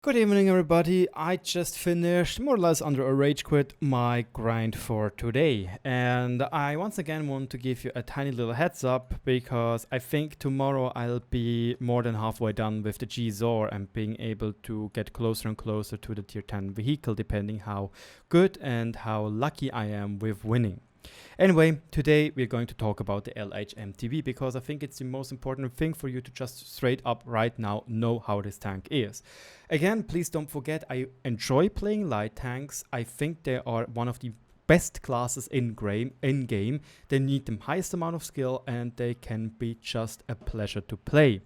Good evening, everybody. I just finished, more or less under a rage quit, my grind for today. And I once again want to give you a tiny little heads up because I think tomorrow I'll be more than halfway done with the GSOR and being able to get closer and closer to the tier 10 vehicle, depending how good and how lucky I am with winning. Anyway, today we're going to talk about the LHMTV because I think it's the most important thing for you to just straight up right now know how this tank is. Again, please don't forget, I enjoy playing light tanks. I think they are one of the best classes in game. They need the highest amount of skill and they can be just a pleasure to play.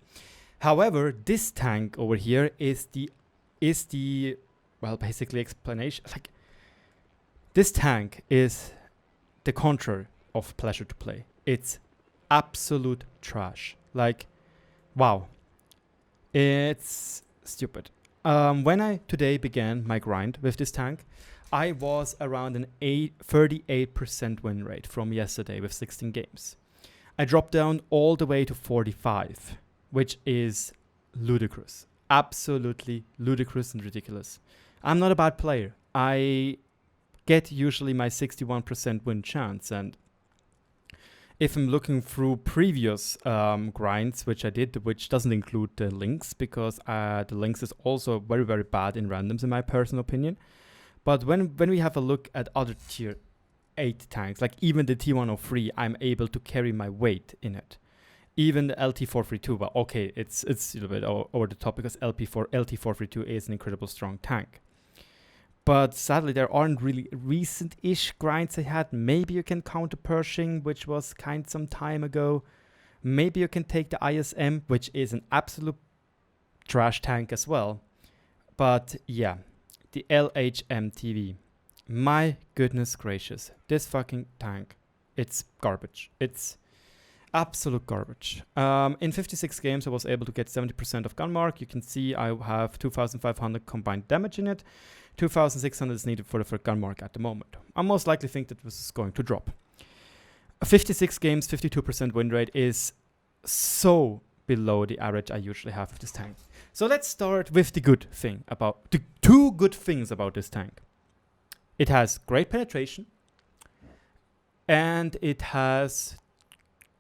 However, this tank over here is the well, basically explanation. Like, this tank is the contrary of pleasure to play. It's absolute trash. Like, wow. It's stupid. When I today began my grind with this tank, I was around an 38% win rate from yesterday with 16 games. I dropped down all the way to 45, which is ludicrous. Absolutely ludicrous and ridiculous. I'm not a bad player. I get usually my 61% win chance, and if I'm looking through previous grinds which I did, which doesn't include the links because the links is also very bad in randoms in my personal opinion, but when we have a look at other tier 8 tanks, like even the T103, I'm able to carry my weight in it. Even the LT432, well, okay, it's a little bit over the top because LT432 is an incredible strong tank. But sadly, there aren't really recent-ish grinds I had. Maybe you can counter Pershing, which was some time ago. Maybe you can take the ISM, which is an absolute trash tank as well. But yeah, the LHMTV. My goodness gracious, this fucking tank, it's garbage. It's absolute garbage. In 56 games, I was able to get 70% of gun mark. You can see I have 2,500 combined damage in it. 2,600 is needed for the gun mark at the moment. I most likely think that this is going to drop. 56 games, 52% win rate is so below the average I usually have with this tank. So let's start with the good thing about the two good things about this tank. It has great penetration and it has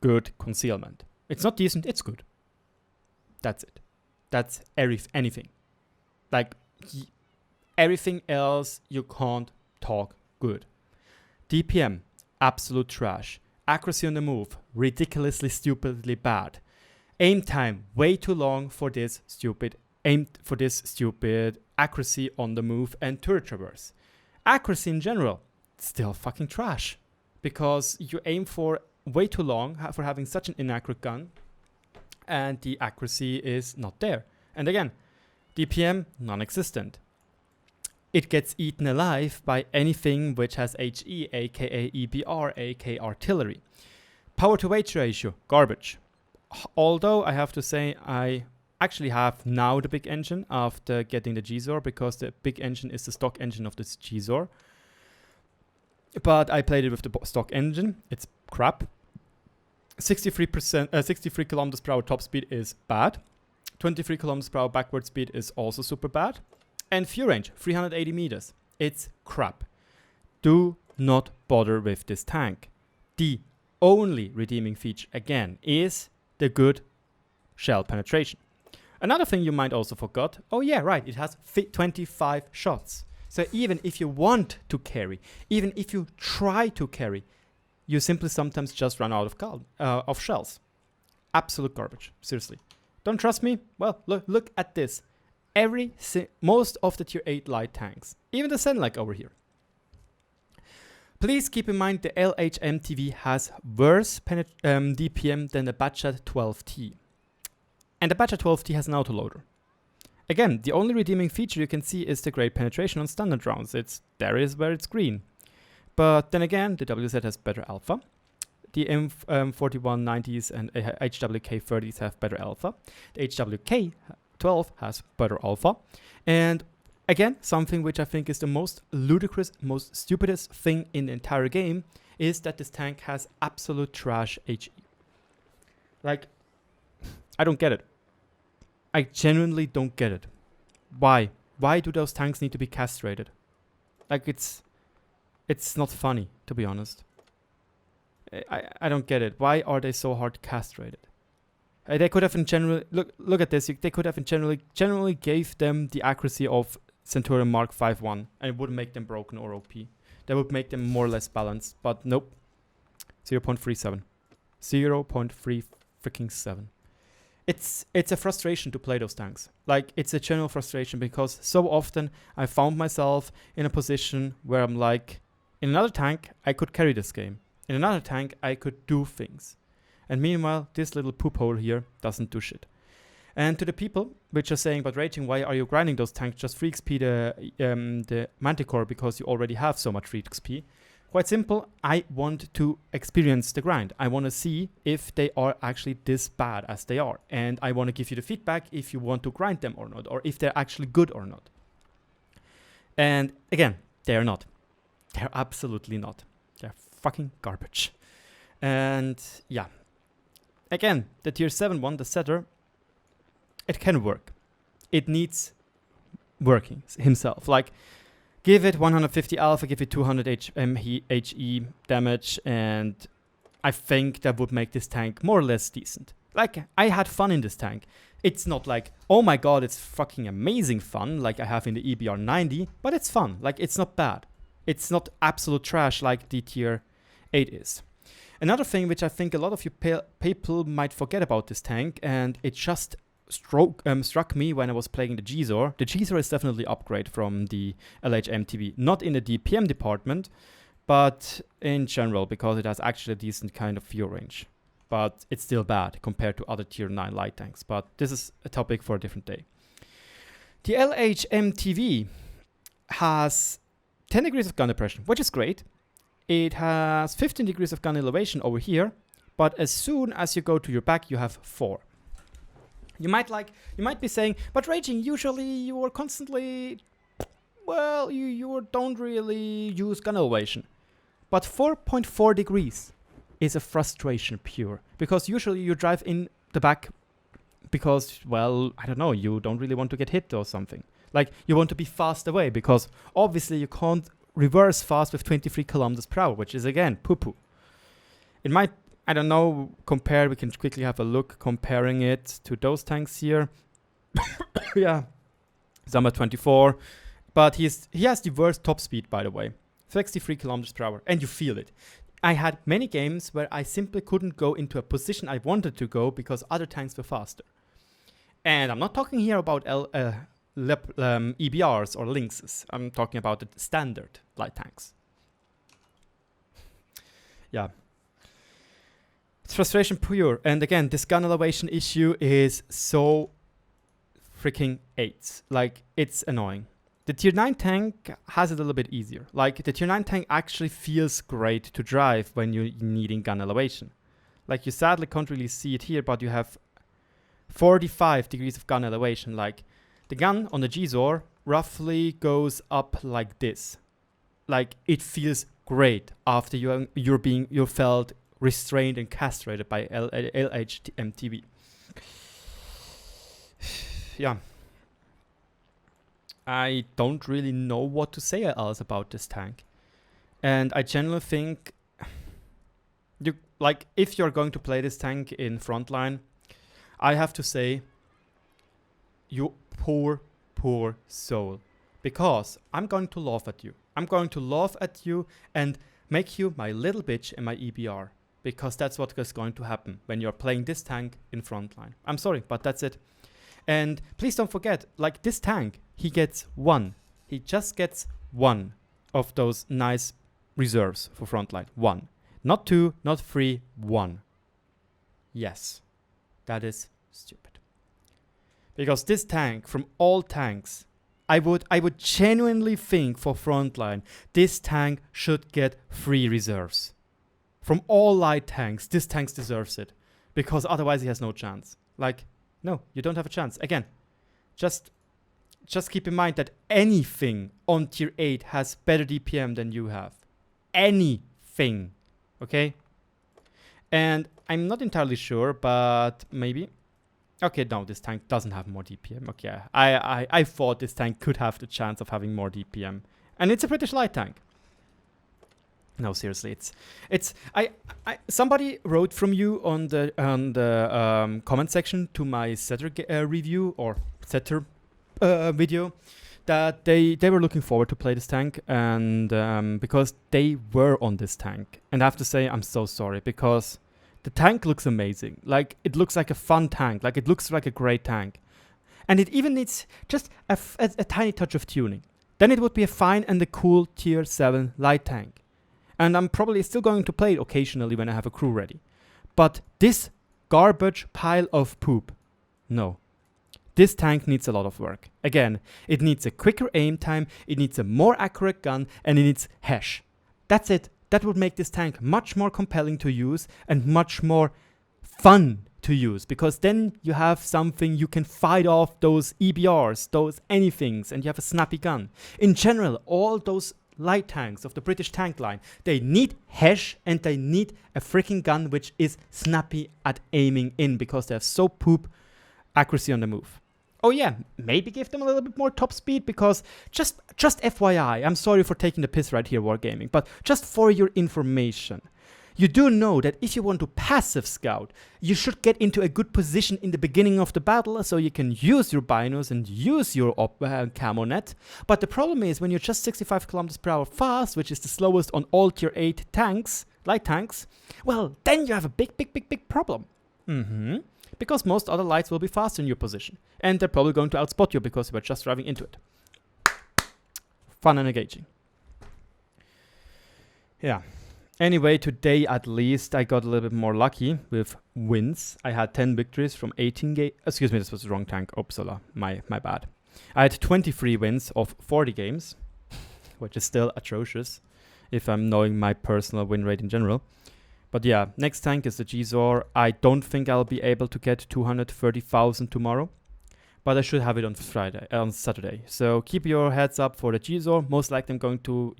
good concealment. It's not decent, it's good. That's it. That's anything. Like, everything else you can't talk good. DPM, absolute trash. Accuracy on the move, ridiculously stupidly bad. Aim time, way too long for this stupid accuracy on the move and turret traverse. Accuracy in general, still fucking trash. Because you aim for way too long for having such an inaccurate gun and the accuracy is not there. And again, DPM, non-existent. It gets eaten alive by anything which has HE, aka EBR, aka artillery. Power to weight ratio, garbage. Although I have to say I actually have now the big engine after getting the GSOR because the big engine is the stock engine of this GSOR. But I played it with the stock engine. It's crap. 63 kilometers per hour top speed is bad. 23 kilometers per hour backward speed is also super bad. And fuel range, 380 meters. It's crap. Do not bother with this tank. The only redeeming feature, again, is the good shell penetration. Another thing you might also forgot, oh yeah, right, it has 25 shots. So even if you want to carry, even if you try to carry, you simply sometimes just run out of shells. Absolute garbage, seriously. Don't trust me? Well, look at this. Most of the tier 8 light tanks, even the Senlek over here. Please keep in mind the LHMTV has worse DPM than the Batchat 12T. And the Batchat 12T has an autoloader. Again, the only redeeming feature you can see is the great penetration on standard rounds. There is where it's green. But then again, the WZ has better alpha. The M4190s and HWK30s have better alpha. The HWK12 has better alpha. And again, something which I think is the most ludicrous, most stupidest thing in the entire game is that this tank has absolute trash HE. Like, I don't get it. I genuinely don't get it. Why? Why do those tanks need to be castrated? Like, it's not funny, to be honest. I don't get it. Why are they so hard castrated? They could have in general... Look at this. They could have in generally gave them the accuracy of Centurion Mark 5.1, and it wouldn't make them broken or OP. That would make them more or less balanced. But nope. 0.37. 0.3 It's a frustration to play those tanks. Like, it's a general frustration because so often I found myself in a position where I'm like, in another tank, I could carry this game. In another tank, I could do things. And meanwhile, this little poop hole here doesn't do shit. And to the people which are saying, but Raging, why are you grinding those tanks? Just free XP the Manticore because you already have so much free XP. Quite simple, I want to experience the grind. I want to see if they are actually this bad as they are. And I want to give you the feedback if you want to grind them or not, or if they're actually good or not. And again, they're not. They're absolutely not. They're fucking garbage. And yeah. Again, the tier 7 one, the setter, it can work. It needs working himself. Like, give it 150 alpha, give it 200 HE damage, and I think that would make this tank more or less decent. Like, I had fun in this tank. It's not like, oh my god, it's fucking amazing fun, like I have in the EBR 90, but it's fun. Like, it's not bad. It's not absolute trash like the tier 8 is. Another thing which I think a lot of you people might forget about this tank, and it just struck me when I was playing the GSOR. The GSOR is definitely upgrade from the LHMTV. Not in the DPM department, but in general, because it has actually a decent kind of fuel range. But it's still bad compared to other tier 9 light tanks. But this is a topic for a different day. The LHMTV has 10 degrees of gun depression, which is great. It has 15 degrees of gun elevation over here, but as soon as you go to your back, you have 4. You might be saying, but Raging, usually you are constantly, well, you don't really use gun elevation. But 4.4 degrees is a frustration pure, because usually you drive in the back because, well, I don't know, you don't really want to get hit or something. Like, you want to be fast away, because obviously you can't reverse fast with 23 kilometers per hour, which is again poo-poo. It might, I don't know, compare, we can quickly have a look comparing it to those tanks here. Yeah, Zama 24, but he has the worst top speed, by the way, 63 kilometers per hour, and you feel it. I had many games where I simply couldn't go into a position I wanted to go because other tanks were faster. And I'm not talking here about EBRs or Lynxes. I'm talking about the standard light tanks. Yeah. It's frustration pure. And again, this gun elevation issue is so freaking 8. Like, it's annoying. The tier 9 tank has it a little bit easier. Like, the tier 9 tank actually feels great to drive when you're needing gun elevation. Like, you sadly can't really see it here, but you have 45 degrees of gun elevation. Like, the gun on the GSOR roughly goes up like this. Like, it feels great after you're felt restrained and castrated by LHMTV. Yeah. I don't really know what to say else about this tank. And I generally think if you're going to play this tank in frontline, I have to say, you poor soul. Because I'm going to laugh at you. I'm going to laugh at you and make you my little bitch in my EBR. Because that's what is going to happen when you're playing this tank in frontline. I'm sorry, but that's it. And please don't forget, like, this tank, he gets 1. He just gets 1 of those nice reserves for frontline. 1. Not 2, not 3, 1. Yes, that is stupid. Because this tank, from all tanks, I would genuinely think for frontline, this tank should get 3 reserves. From all light tanks, this tank deserves it. Because otherwise he has no chance. Like, no, you don't have a chance. Again, just keep in mind that anything on tier 8 has better DPM than you have. Anything. Okay? And I'm not entirely sure, but maybe Okay, no, this tank doesn't have more DPM. Okay, I thought this tank could have the chance of having more DPM. And it's a British light tank. No, seriously, somebody wrote from you on the comment section to my setter review or setter video that they were looking forward to play this tank, and because they were on this tank. And I have to say, I'm so sorry, because the tank looks amazing. Like, it looks like a fun tank. Like, it looks like a great tank. And it even needs just a tiny touch of tuning. Then it would be a fine and a cool tier 7 light tank. And I'm probably still going to play it occasionally when I have a crew ready. But this garbage pile of poop, no. This tank needs a lot of work. Again, it needs a quicker aim time, it needs a more accurate gun, and it needs hash. That's it. That would make this tank much more compelling to use and much more fun to use, because then you have something you can fight off those EBRs, those anythings, and you have a snappy gun. In general, all those light tanks of the British tank line, they need hash and they need a freaking gun which is snappy at aiming in, because they have so poop accuracy on the move. Oh yeah, maybe give them a little bit more top speed, because just FYI, I'm sorry for taking the piss right here, Wargaming, but just for your information, you do know that if you want to passive scout, you should get into a good position in the beginning of the battle so you can use your binos and use your camo net. But the problem is when you're just 65 kilometers per hour fast, which is the slowest on all tier 8 tanks, light tanks, well, then you have a big problem. Because most other lights will be faster in your position. And they're probably going to outspot you because you were just driving into it. Fun and engaging. Yeah. Anyway, today at least I got a little bit more lucky with wins. I had 10 victories from 18 games. Excuse me, this was the wrong tank. Uppsala, my bad. I had 23 wins of 40 games, which is still atrocious if I'm knowing my personal win rate in general. But yeah, next tank is the GSOR. I don't think I'll be able to get 230,000 tomorrow, but I should have it on Saturday. So keep your heads up for the GSOR. Most likely I'm going to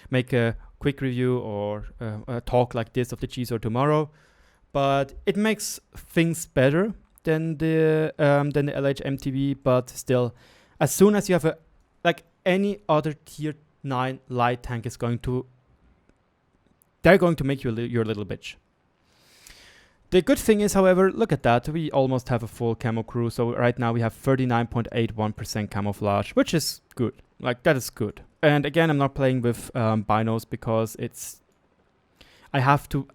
make a quick review or a talk like this of the GSOR tomorrow. But it makes things better than the LHMTV, but still, as soon as you have like any other tier 9 light tank is going to, they're going to make you your little bitch. The good thing is, however, look at that, we almost have a full camo crew. So right now we have 39.81% camouflage, which is good. Like, that is good. And again, I'm not playing with binos because I have to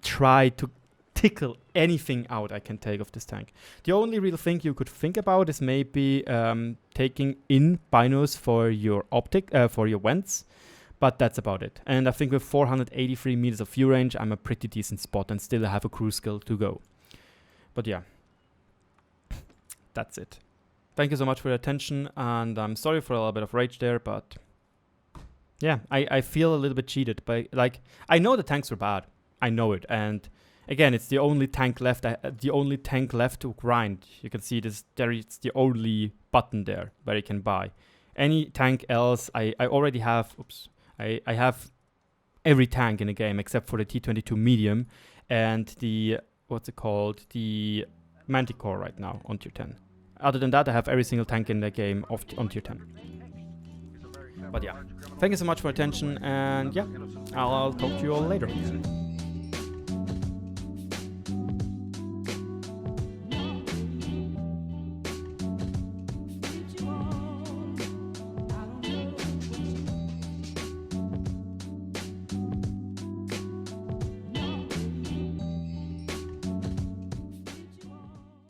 try to tickle anything out I can take of this tank. The only real thing you could think about is maybe taking in binos for your optic, for your vents. But that's about it. And I think with 483 meters of view range, I'm a pretty decent spot and still have a crew skill to go. But yeah, that's it. Thank you so much for your attention, and I'm sorry for a little bit of rage there, but yeah, I feel a little bit cheated. But like, I know the tanks were bad. I know it. And again, it's the only tank left. The only tank left to grind. You can see this. It's the only button there where you can buy. Any tank else, I already have. Oops. I have every tank in the game except for the T22 medium and the, what's it called, the Manticore right now on tier 10. Other than that, I have every single tank in the game on tier 10. But yeah, thank you so much for your attention, and yeah, I'll talk to you all later.